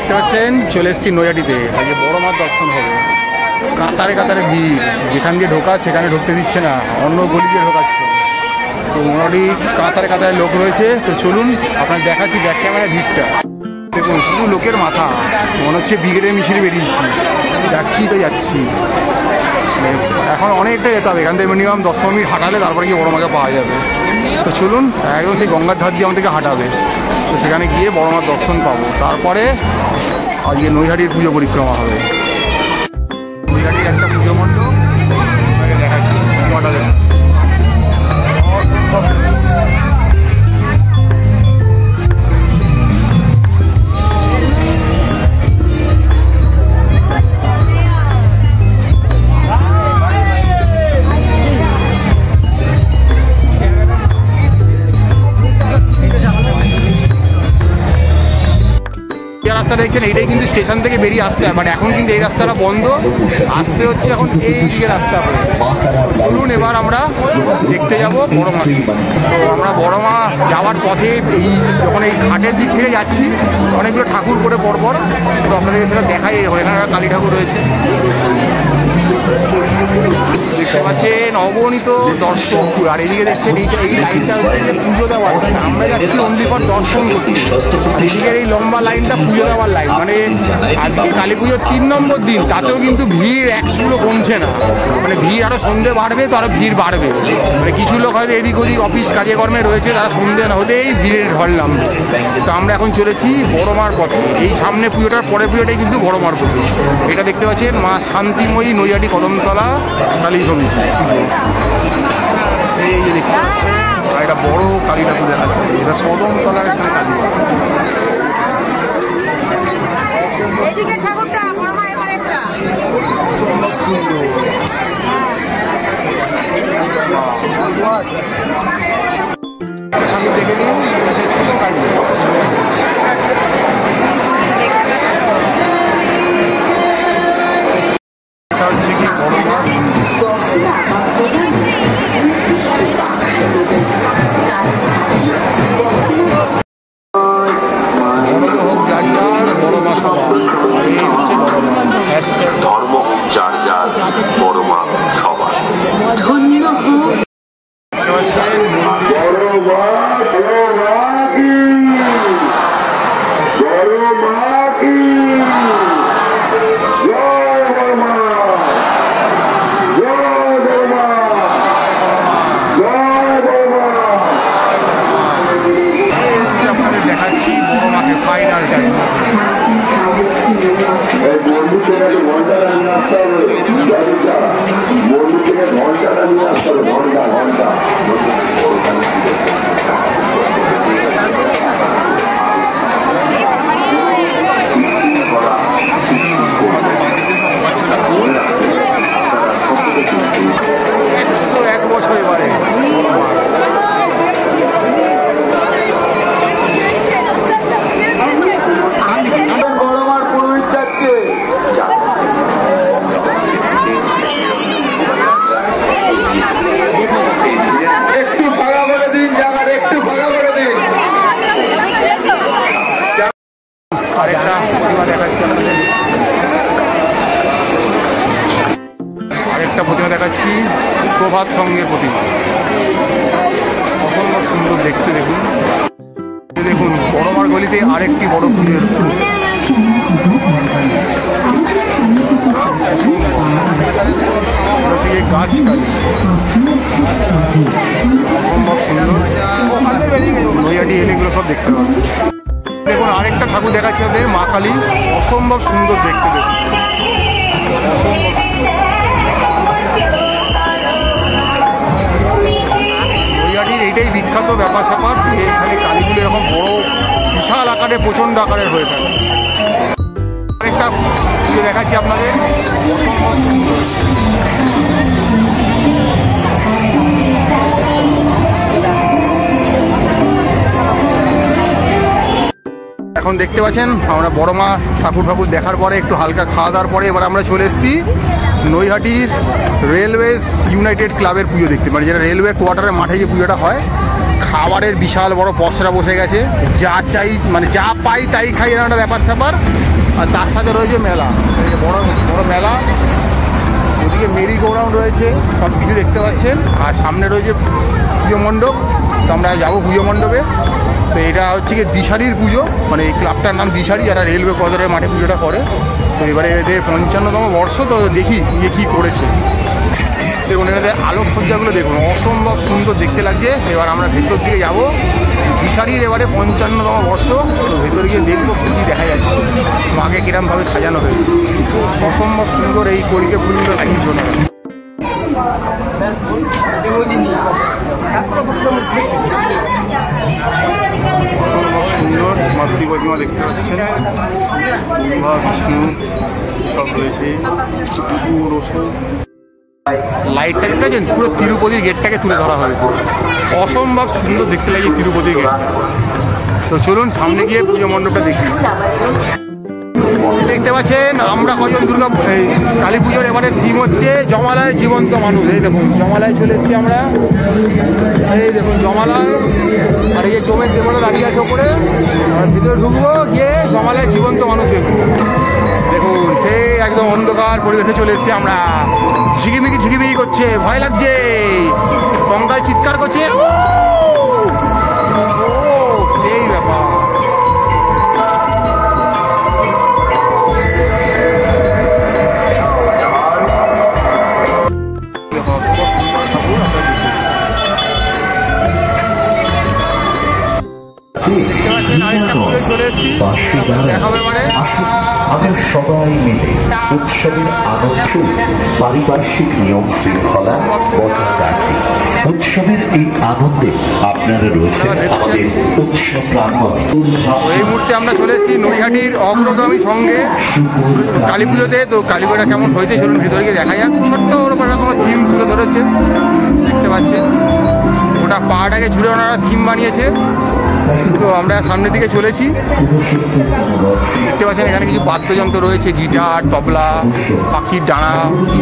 দেখতে পাচ্ছেন চলে এসেছি নৈহাটিতে। আজকে বড় মার দর্শন হবে। কাতারে কাতারে ভিড়, যেখান দিয়ে ঢোকা সেখানে ঢুকতে দিচ্ছে না, অন্য গলি দিয়ে ঢোকাচ্ছে। তো মোটামুটি কাতারে কাতারে লোক রয়েছে। তো চলুন আপনার দেখাচ্ছি ব্যাক ক্যামেরা ভিড়টা। দেখুন শুধু লোকের মাথা, মনে হচ্ছে ব্রিগেডের মিছিল বেরিয়েছি। যাচ্ছি তো যাচ্ছি, এখন অনেকটা যেতে হবে। এখান থেকে মিনিমাম 10 মিনিট হাঁটালে তারপরে গিয়ে বড় মাকে পাওয়া যাবে। তো চলুন একদম সেই গঙ্গার ধার দিয়ে আমাদেরকে হাঁটাবে। তো সেখানে গিয়ে বড় মার দর্শন পাবো। তারপরে আজকে নৈহাটির পুজো পরিক্রমা হবে। নৈহাটির একটা পুজো মণ্ডপ দেখাচ্ছি, মাটা দেখুন। রাস্তা দেখছেন এইটাই কিন্তু স্টেশন থেকে বেরিয়ে আসতে হয়, বাট এখন কিন্তু এই রাস্তাটা বন্ধ, আসতে হচ্ছে এখন এই দিকে রাস্তা। চলুন এবার আমরা দেখতে যাব বড় মা। তো আমরা বড় মা যাওয়ার পথে এই যখন এই ঘাটের দিক থেকে যাচ্ছি অনেকগুলো ঠাকুর করে পরপর, তো আপনাদেরকে সেটা দেখাই। এখানে কালী ঠাকুর রয়েছে, দেখতে পাচ্ছেন অগণিত দর্শক। আর এদিকে দেখছেন এই লাইনটা হচ্ছে পুজো দেওয়ার। আমরা যাচ্ছি অনলি ফর দর্শন করতে। এদিকের এই লম্বা লাইনটা পুজো দেওয়ার লাইন। মানে আজকে কালী পুজোর 3 নম্বর দিন, তাতেও কিন্তু ভিড় একচুলো কমছে না। মানে ভিড় আরো সন্ধে বাড়বে, তো আরো ভিড় বাড়বে। মানে কিছু লোক হয়তো এদিক ওদিক অফিস কাজে কর্মে রয়েছে, তারা সন্ধে না হতেই ভিড়ের ঢল নামবে। তো আমরা এখন চলেছি বড় মার পথে। এই সামনে পুজোটার পরের পুজোটাই কিন্তু বড় মার পুজো। এটা দেখতে পাচ্ছেন মা শান্তিময়ী নৈহাটি কদমতলা কালী সমিতি। এই যে দেখতে পাচ্ছেন আর একটা বড় কালী ঠাকুর দেখা যাচ্ছে। এটা কদমতলার এখানে কালী। আমি দেখে নিন ছোট কালী। এটা হচ্ছে কি বড় মা। ধর্ম হোক যার যার, বড় মা সবার। ধন্য হোক। আপনাদের দেখাচ্ছি বড় মাকে ফাইনাল টাইম। আরেকটা প্রতিমা দেখাচ্ছি আপনাদের। আরেকটা প্রতিমা দেখাচ্ছি, প্রভাত সঙ্গের প্রতিমা। অসম্ভব সুন্দর দেখতে। দেখুন দেখুন বড় মার গলিতে আরেকটি বড় পুজোর গাছ কালী। অসম্ভব সুন্দর। নৈহাটি এলেগুলো সব দেখতে পাবেন। দেখুন আরেকটা ঠাকুর দেখাচ্ছি আপনাদের, মা কালী। অসম্ভব সুন্দর দেখতে। দেখুন নৈহাটির এইটাই বিখ্যাত ব্যাপার স্যাপার যে এখানে কালীগুলো এরকম বড় বিশাল আকারে প্রচণ্ড আকারের হয়ে থাকে। আরেকটা পুজো দেখাচ্ছি আপনাদের। এখন দেখতে পাচ্ছেন আমরা বড় মা ঠাকুর দেখার পরে একটু হালকা খাওয়া দাওয়ার পরে এবার আমরা চলে এসেছি নৈহাটির রেলওয়েজ ইউনাইটেড ক্লাবের পুজো দেখতে। মানে যেটা রেলওয়ে কোয়ার্টারের মাঠে যে পুজোটা হয় খাবারের বিশাল বড় পসরা বসে গেছে, যা চাই মানে যা পাই তাই খাই, এরকম একটা ব্যাপার স্যাপার। আর তার সাথে রয়েছে মেলা, বড় বড় মেলা। ওদিকে মেরি গো রাউন্ড রয়েছে, সব কিছু দেখতে পাচ্ছেন। আর সামনে রয়েছে পুজো মণ্ডপ, তো আমরা যাবো পুজো মণ্ডপে। তো এটা হচ্ছে কি দিশারির পুজো, মানে এই ক্লাবটার নাম দিশারি, যারা রেলওয়ে কদরের মাঠে পুজোটা করে। তো এবারে এদের 55তম বর্ষ, তো দেখি ইয়ে কী করেছে। দেখুন এনাদের আলোকসজ্জাগুলো দেখুন, অসম্ভব সুন্দর দেখতে লাগছে। এবার আমরা ভেতর দিকে যাব। দিশারির এবারে 55তম বর্ষ, তো ভেতরে গিয়ে দেখবো কী কী দেখা যাচ্ছে, মাকে কিরমভাবে সাজানো হয়েছে। অসম্ভব সুন্দর এই কলিকে ফুলগুলো লাগিয়েছে ওনারা। অসম্ভব সুন্দর মাতৃ প্রতিমা দেখতে পাচ্ছেন, ব্রহ্মা বিষ্ণু সব রয়েছে, সুর অসুর। লাইটটা দেখতে পাচ্ছেন, পুরো তিরুপতির গেটটাকে তুলে ধরা হয়েছে। অসম্ভব সুন্দর দেখতে লাগে তিরুপতির গেটটা। তো চলুন সামনে গিয়ে পুজো মণ্ডপটা দেখি। দেখতে পাচ্ছেন আমরা কজন কালী পুজোর এবারে থিম হচ্ছে জমালয় জীবন্ত মানুষ। এই দেখুন জমালয় চলে এসেছি আমরা, এই দেখুন জমালয়। আর এই জমের দেবতা দাঁড়িয়ে আছে ওপরে, আর ভিতরে ঢুকবো, গিয়ে জমালয় জীবন্ত মানুষ দেখবো। দেখুন সে একদম অন্ধকার পরিবেশে চলে এসেছি আমরা। ঝিকিমিকি ঝিকিমিকি করছে, ভয় লাগছে, গঙ্গায় চিৎকার করছে, সেই ব্যাপার। আমরা সবাই মিলে উৎসবের আনন্দ পারিপার্শ্বিক নিয়ম শৃঙ্খলা বজায় রাখি। উৎসবের এই আনন্দে আপনারা রয়েছে আমাদের উৎসব প্রাঙ্গণে। এই মুহূর্তে আমরা চলে এসেছি নৈহাটির অগ্রগামী সঙ্গে কালী পুজোতে। তো কালী পুজোটা কেমন হয়েছে চলুন ভিতরে গিয়ে দেখা যাক। ছোট্ট ওর উপরে কোনো থিম তুলে ধরেছে, দেখতে পাচ্ছেন ওটা পাহাড়টাকে জুড়ে ওনারা থিম বানিয়েছে। তো আমরা সামনের দিকে চলেছি, দেখতে পাচ্ছেন এখানে কিছু বাদ্যযন্ত্র রয়েছে, গিটার, তবলা, পাখির ডানা,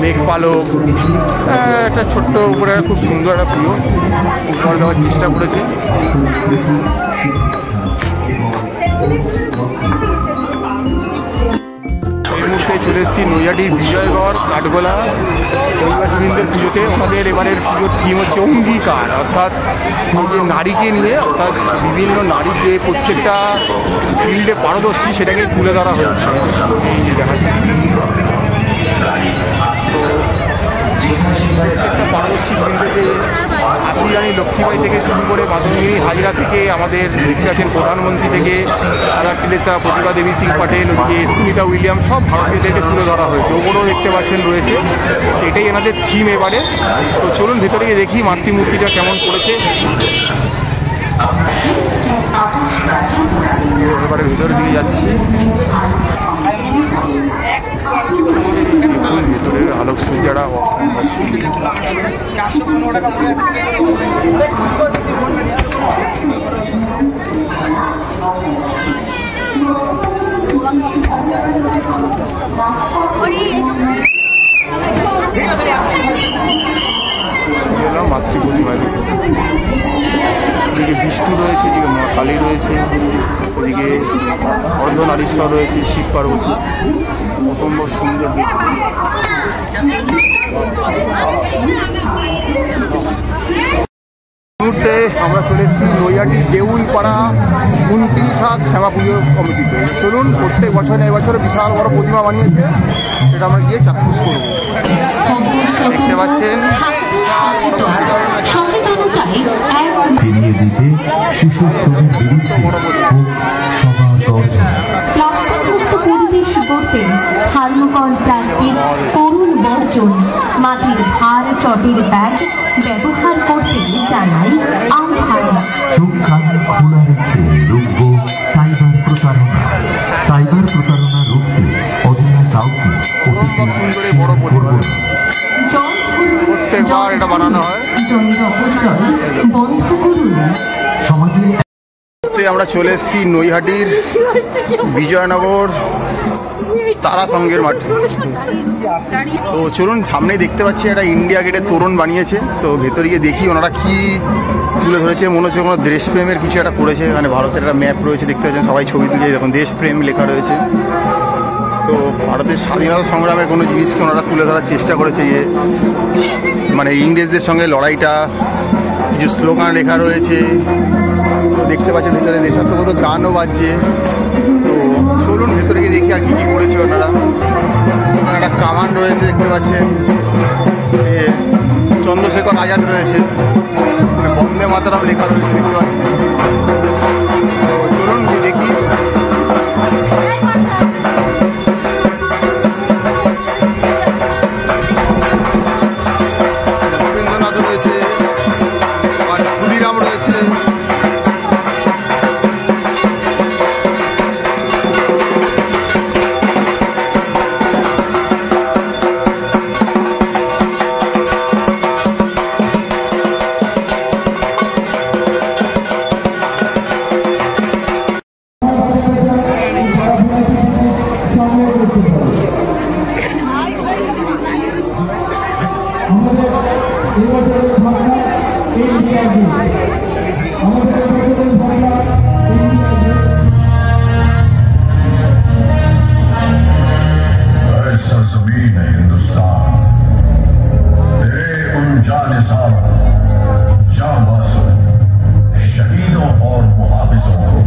মেঘ পালক। একটা ছোট্ট উপরে খুব সুন্দর একটা পুজো উপহার দেওয়ার চেষ্টা করেছে। এই মুহূর্তে চলে এসেছি নৈহাটির বিজয়গড় কাঠগোলা অধিবাসীবৃন্দের পুজোতে। ওনাদের এবারের পুজোর থিম হচ্ছে অঙ্গীকার, অর্থাৎ যে নারীকে নিয়ে, অর্থাৎ বিভিন্ন নারী যে প্রত্যেকটা ফিল্ডে পারদর্শী সেটাকেই তুলে ধরা হয়েছে। এই যে দেখাচ্ছি প্রত্যেকটা পারদর্শী ফিল্ডে, আশি রানী লক্ষ্মীবাই থেকে শুরু করে মাধবগিরি হাজরা থেকে আমাদের দেখতে আছেন প্রধানমন্ত্রী থেকে মাদার টেরেসা, প্রতিভা দেবী সিং পাটেল, ওদিকে সুনিতা উইলিয়াম, সব ভারতীয়দেরকে তুলে ধরা হয়েছে। ওগুলোও দেখতে পাচ্ছেন রয়েছে। এটাই এনাদের থিম এবারে। তো চলুন ভেতরে গিয়ে দেখি মাতৃমূর্তিটা কেমন করেছে। এবারে ভিতরের দিকে যাচ্ছি। ভিতরের আলোকসজ্জাটা অসম্ভব সুন্দর। মাতৃ প্রতিমা, এদিকে বিষ্ণু রয়েছে, এদিকে মা কালী রয়েছে, ওদিকে অর্ধনারীশ্বর রয়েছে, শিব পার্বতী। অসম্ভব সুন্দর দেখতে। মুহূর্তে আমরা চলে এসেছি নৈহাটি দেউলপাড়া 29 শ্যামা পুজো কমিটিতে। চলুন প্রত্যেক বছর এবছরে বিশাল বড় প্রতিমা বানিয়েছে, সেটা আমরা গিয়ে চাক্ষুষ করবো। দেখতে পাচ্ছেন ফিরিয়ে দিতে শিশু শ্রমের বিরুদ্ধে প্লাস্টিকমুক্ত পরিবেশ গড়তে থার্মোকল প্লাস্টিক করুণ বর্জন, মাটির ভার চটের ব্যাগ ব্যবহার করতে জানাই আহ্বান। চোখ কান খোলা রেখে রুখব সাইবার প্রতারণা। সাইবার প্রতারণা রুখতে অজানা কাউকে সুন্দর বড় প্রতিমা প্রত্যেকবার এটা বানানো হয়। জলের অপচয় বন্ধ করুন। সমাজে আমরা চলে এসেছি নৈহাটির বিজয়নগর তারা সংঘের মাঠে। তো চলুন সামনেই দেখতে পাচ্ছি একটা ইন্ডিয়া গেটের তোরণ বানিয়েছে। তো ভেতরে গিয়ে দেখি ওনারা কি তুলে ধরেছে, মনে হচ্ছে কোনো দেশপ্রেমের কিছু একটা করেছে। এখানে ভারতের একটা ম্যাপ রয়েছে, দেখতে পাচ্ছেন সবাই ছবি তুলে, দেখুন দেশপ্রেম লেখা রয়েছে। তো ভারতের স্বাধীনতা সংগ্রামের কোনো জিনিসকে ওনারা তুলে ধরার চেষ্টা করেছে, যে মানে ইংরেজদের সঙ্গে লড়াইটা, কিছু স্লোগান লেখা রয়েছে। তো দেখতে পাচ্ছেন ভিতরে দেশাত্মবোধক গানও বাজছে। তো চলুন ভেতরে গিয়ে দেখি আর কী কী করেছে ওনারা। একটা কামান রয়েছে দেখতে পাচ্ছেন, চন্দ্রশেখর আজাদ রয়েছে, বন্দে মাতরম লেখা রয়েছে দেখতে পাচ্ছেন। তো চলুন গিয়ে দেখি। রবীন্দ্রনাথ রয়েছে, আর ক্ষুদিরাম রয়েছে। सरजमीन है हिंदुस्तान, तेरे उन जानिसार जांबाजों, शहीदों और मुहाफिजों को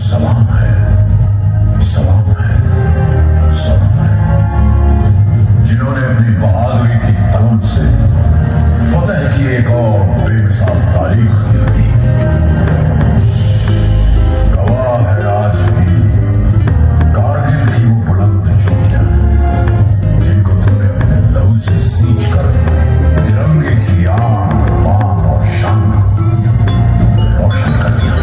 सलाम है, सलाम है, सलाम है, जिन्होंने अपनी बहादुरी की तलम से फतेह की एक और बेमिसाल तारीख लिख दी। गवाह है आज भी कारगिल की वो बुलंद चोटियां, जिनको तुमने अपने लहू से सींच कर तिरंगे की आन बान और शान रोशन कर दिया।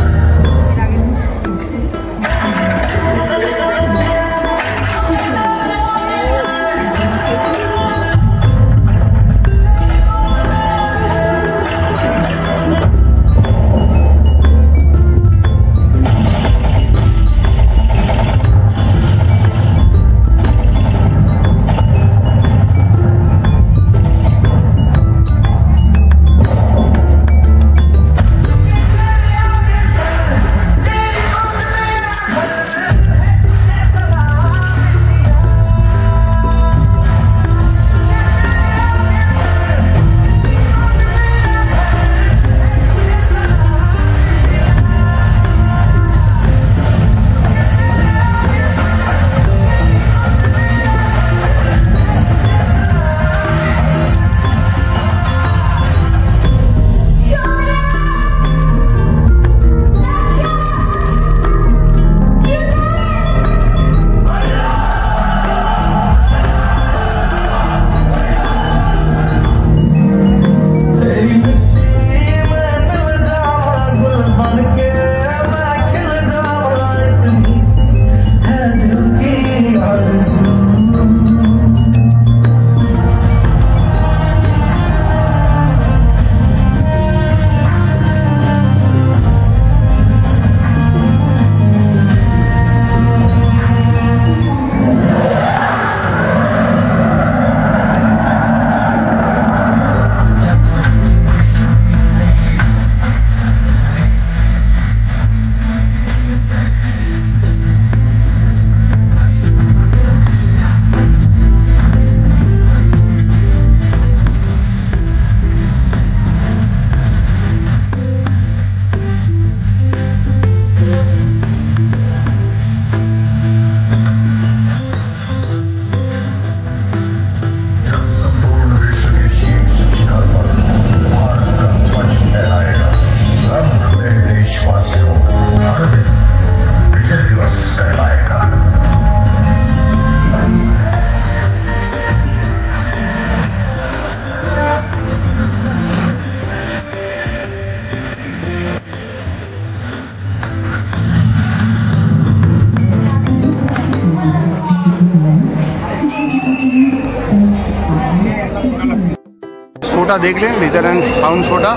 শোটা দেখলেন, লেজার অ্যান্ড সাউন্ড শোটা।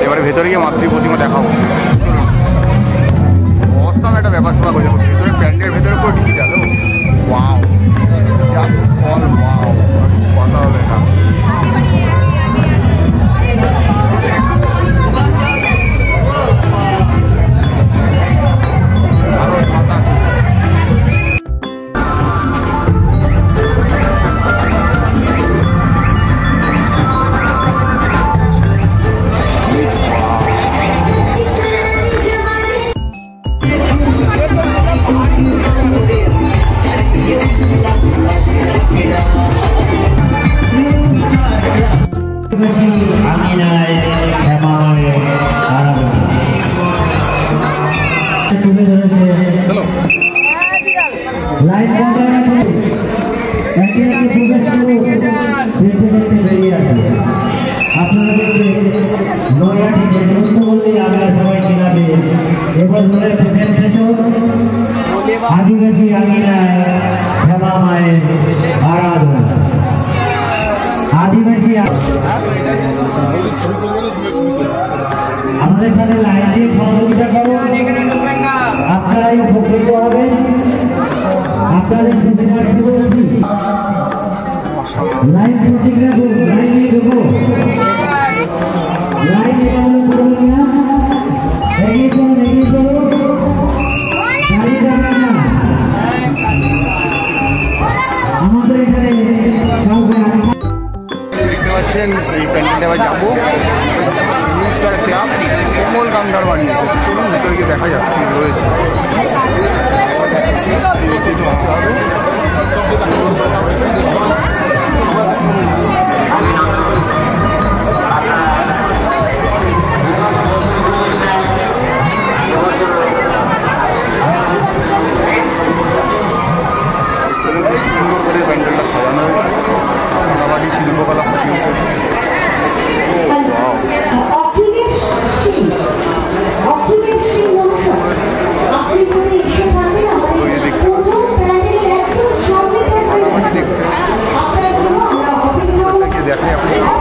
এবারে ভেতরে গিয়ে মাতৃ প্রতিমা দেখাবো। অবস্থান একটা ব্যাপার স্যাপার করে দেখুন, ভেতরে প্যান্ডের ভেতরে পুরো digital. Wow, just all wow, কথা হবে না। আদিবাসী আঙিনায় শ্যামা মায়ের আরাধনা। আদিবাসী আমাদের সাথে লাইন দিয়ে সহযোগিতা করুন, আপনারাই উপকৃত হবেন। আপনাদের সুবিধার্থে বলছি লাইন সঠিক রাখুন, লাইন নিয়ে ঢুকো, লাইন এগুলো করবেন না, এগিয়ে চলুন, এগিয়ে চলুন, দাঁড়িয়ে যাবেন না। আমাদের এখানে কাউকে দেখতে পাচ্ছেন এই প্যান্ডেলটা আবার যাবো। নিউ স্টার ক্লাব কোমল গান্ধার বানিয়েছে, চলুন ভিতরে গিয়ে দেখা যাক কি রয়েছে। দেখাচ্ছি একটু ভাবতে হবে। সুন্দর করে প্যান্ডেলটা সাজানো হয়েছে, মোটামুটি শিল্পকলা ফুটিয়ে উঠেছে। দেখতে দেখাই আপনি